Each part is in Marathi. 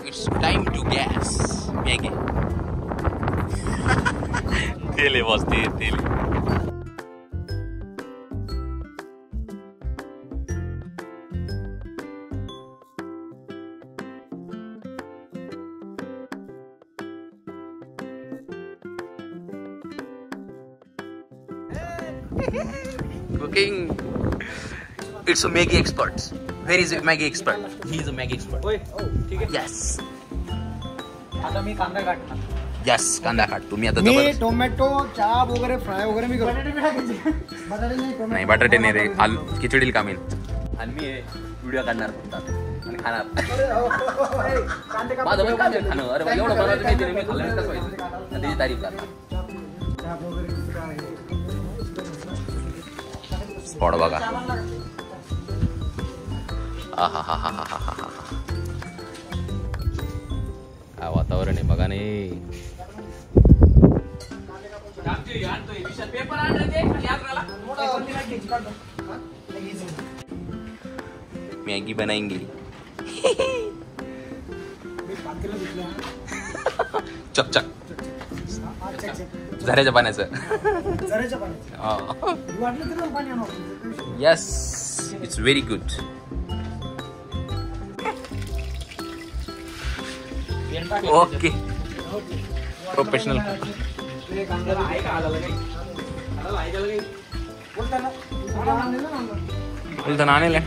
It's time to gas. Maggie. Tele boss, tele. Cooking. It's a Maggie expert. Where is a Maggie expert? He is a Maggie expert. Yes. आता मी कांदा काटणार. Yes, कांदा काट. तुम्ही आता मी टोमॅटो चाप वगैरे फ्राय वगैरे मी करतो. नाही बटाटे नाही रे. आलू खिचडीला कामीन. आणि मी व्हिडिओ काढणार फक्त आणि खाणार. माझं पण काम खाणं. अरे एवढं बनवायचं माहिती नाही मी खाल्लं कसं व्हायचं. त्याची तारीफ करणार. स्पॉट बघा. काय वातावरण आहे बघा नाही. मॅगी बनाएंगे. चक चक झऱ्याच्या पाण्याचं. Yes it's very good. Okay professional. बोलता आणले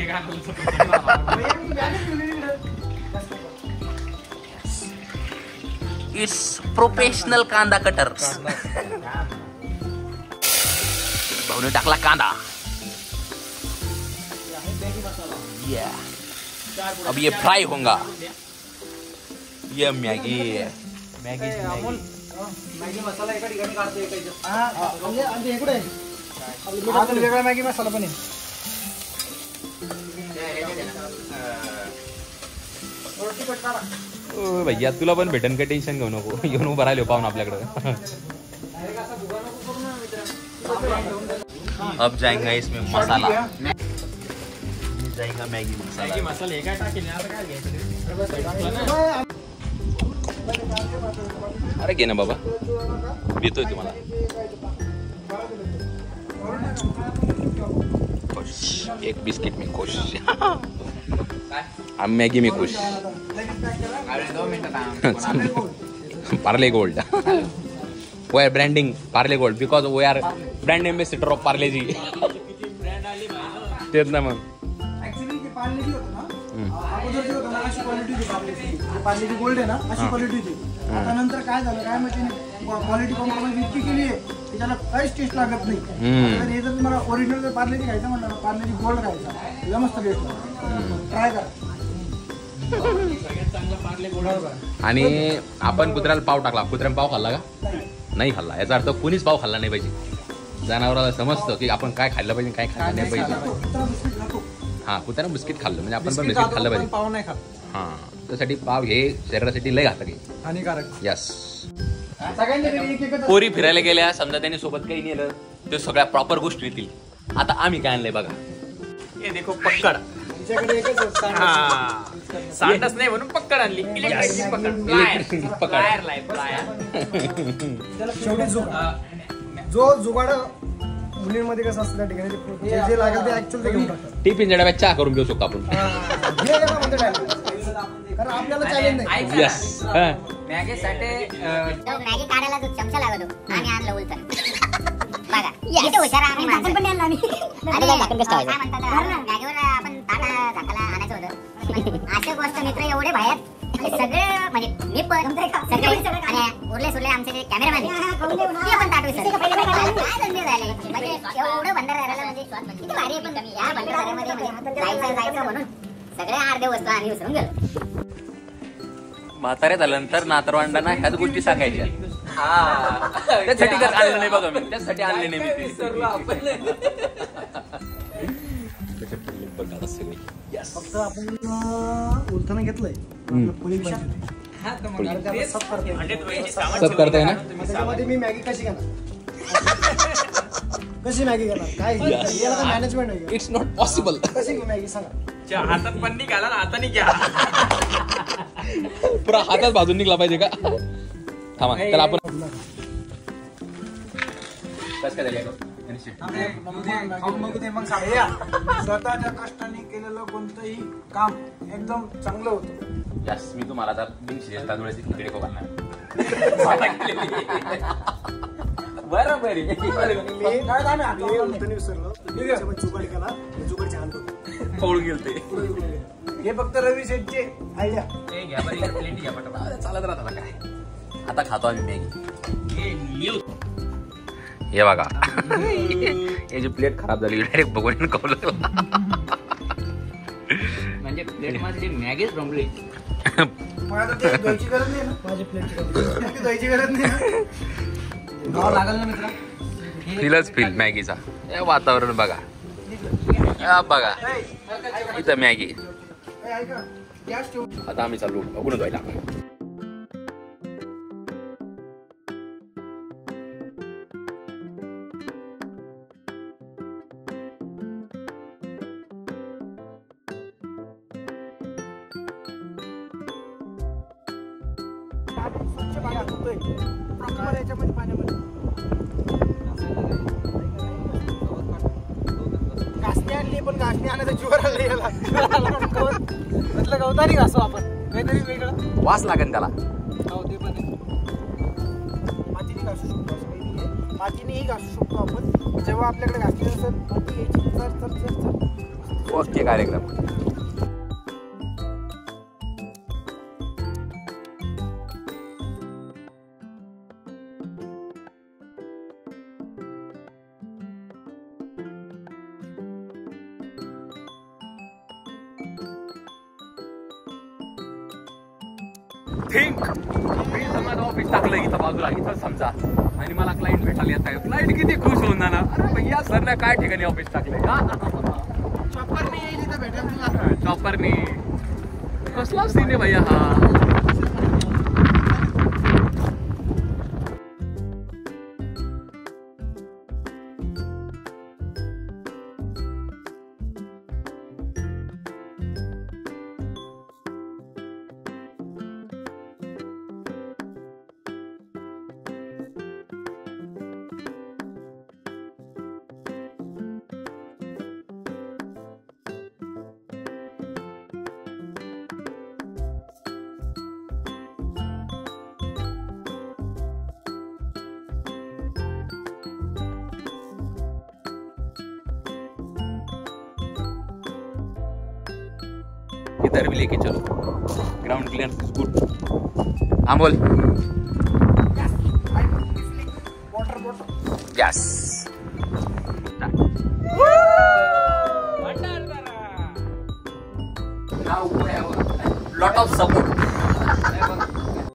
इट्स प्रोफेशनल कांदा कटर्स. भाऊने टाकला कांदा. अब ये फ्राई होगा. ये मैगी मसाला एका ठिकाणी काढतो. वेगळा मॅगी मसाला पण आहे. ओ भैया तुला पण भेटन का. टेन्शन घेऊ नको. येऊन उभं राहिलो पाहून आपल्याकडे. अब जाएगा इसमें मसाला. जाएगा मैगी मसाला. हे काय टाकेल अरे घे ना बाबा. देतोय तुम्हाला. खुश. एक बिस्किट में खुश. हम मैगी में खुश. Parle gold. We are branding Parle Gold because we are brand ambassador of Parle जी. तेच ना मग. ऍक्च्युअली ते पार्ले जी होतं ना. अगोदर जे होतं ना अशी क्वालिटी होती पार्ले जी गोल्ड आहे ना अशी क्वालिटी होती. आता नंतर काय झालं काय माहिती नाही. क्वालिटी कॉम्प्रोमाइज इतकी केली आहे की त्याला काहीच टेस्ट लागत नाही. तर हे जर तुम्हाला ओरिजिनल जर पार्ले जी खायचं म्हटलं ना पार्ले जी गोल्ड खायचा तुला मस्त टेस्ट ट्राय करा. आणि आपण कुत्र्याला पाव टाकला. कुत्र्याने पाव खाल्ला का. नाही खाल्ला. याचा अर्थ कोणीच पाव खाल्ला नाही पाहिजे. जनावराला समजतं की आपण काय खाल्लं पाहिजे काय खाल्लं नाही पाहिजे. हा कुत्र्यानं बिस्किट खाल्लं म्हणजे आपण पण बिस्किट खाल्लं पाहिजे. पाव नाही खात. हा त्यासाठी पाव हे शरीरासाठी लय घातक आहे. हानिकारक. यस. पोरी फिरायला गेल्या समजा त्यांनी सोबत काही नेलं ते सगळ्या प्रॉपर गोष्टी येतील. आता आम्ही काय आणलंय बघा. हे देखो पक्कड. सांडच नाही म्हणून पक्कड आणली. इलेक्ट्रिक पक्कड. जो जुगाड मुलींमध्ये कसं असतं त्या ठिकाणी जे लागेल ते ऍक्च्युअल ते घेऊन टाकतात. टिफिन डब्यात चहा करून घेऊ शकतो आपण. कारण आपल्याला चॅलेंज नाही. यस. मॅगीसाठी मॅगी काढायला जो चमचा लागतो आणि आणलं उलटं बघा. किती हुशार आम्ही माणसं. पण आणला आम्ही. आणि काय म्हणतात मॅगीवर आपण ताटा झाकाला आणायचं होतं. अशा गोष्ट मित्र एवढे बाहेर सगळे म्हणजे मी पण सगळे आणि उरले सुरले आमचे जे कॅमेरामॅन ते पण ताट विसरले. काय धंदे झाले म्हणजे एवढं भंडारा झाला म्हणजे किती भारी आहे. पण या भंडाऱ्यामध्ये जायचं म्हणून सगळे अर्धे वस्तू आम्ही विसरून गेलो. म्हातारे झाल्यानंतर नातरवांडांना ह्याच गोष्टी सांगायच्या. त्यासाठी आणलं नाही बघा मी. त्यासाठी आणले नाही मी. फक्त आपण उलथाना घेतलंय. सब करताय ना. त्याच्यामध्ये मी मॅगी कशी घेणार. कशी मॅगी घेणार काय याला तर मॅनेजमेंट आहे इट्स नॉट पॉसिबल. कशी मॅगी सांगा. हातात पण निघाला ना, हाताने घ्या. पुरा हातात भाजून निघला पाहिजे का? थांबा त्याला आपण मग सांगा स्वतःच्या कष्टाने केलेलं कोणतंही काम एकदम चांगलं होतं. यस मी तुम्हाला आता बिनशी तांदूळाची खिचडी करणार. बरोबर पौळ गेलते हे फक्त रवी शेठचे आयडिया. चालत राहता काय. आता खातो आम्ही मॅगी. हे बघा याची प्लेट खराब झाली डायरेक्ट बघून कवलं. म्हणजे प्लेट मध्ये मॅगीच रंगली. द्यायची गरज नाही ना माझी प्लेटची द्यायची गरज नाही. लागल ना मित्रा. फीलच फील मॅगीचा. हे वातावरण बघा. बघा इथं मॅगी. आता आम्ही चालू बघून जायला. याच्यामध्ये पाण्यामध्ये घासणी आणली पण घासणी आणायचा जीवर आला याला. म्हटलं गवतानी घासू आपण काहीतरी वेगळं. वास लागेल त्याला. ते पण मातीने घासू शकतो असं काही नाही. मातीनेही घासू शकतो आपण जेव्हा आपल्याकडे घासली असेल माती यायची तर ओके कार्यक्रम. थिंक मी समजा ऑफिस टाकलं इथं बाजूला इथं समजा आणि मला क्लायंट भेटायला येत आहे. क्लायंट किती खुश होऊन जाणार. अरे भैया सरला काय ठिकाणी ऑफिस टाकलंय का? चॉपरने येईल इथं भेटेल. चॉपरने कसला सीन आहे भैया हा. इधर भी लेके चलो. Ground clearance is good. हाँ बोल. Yes lot of support.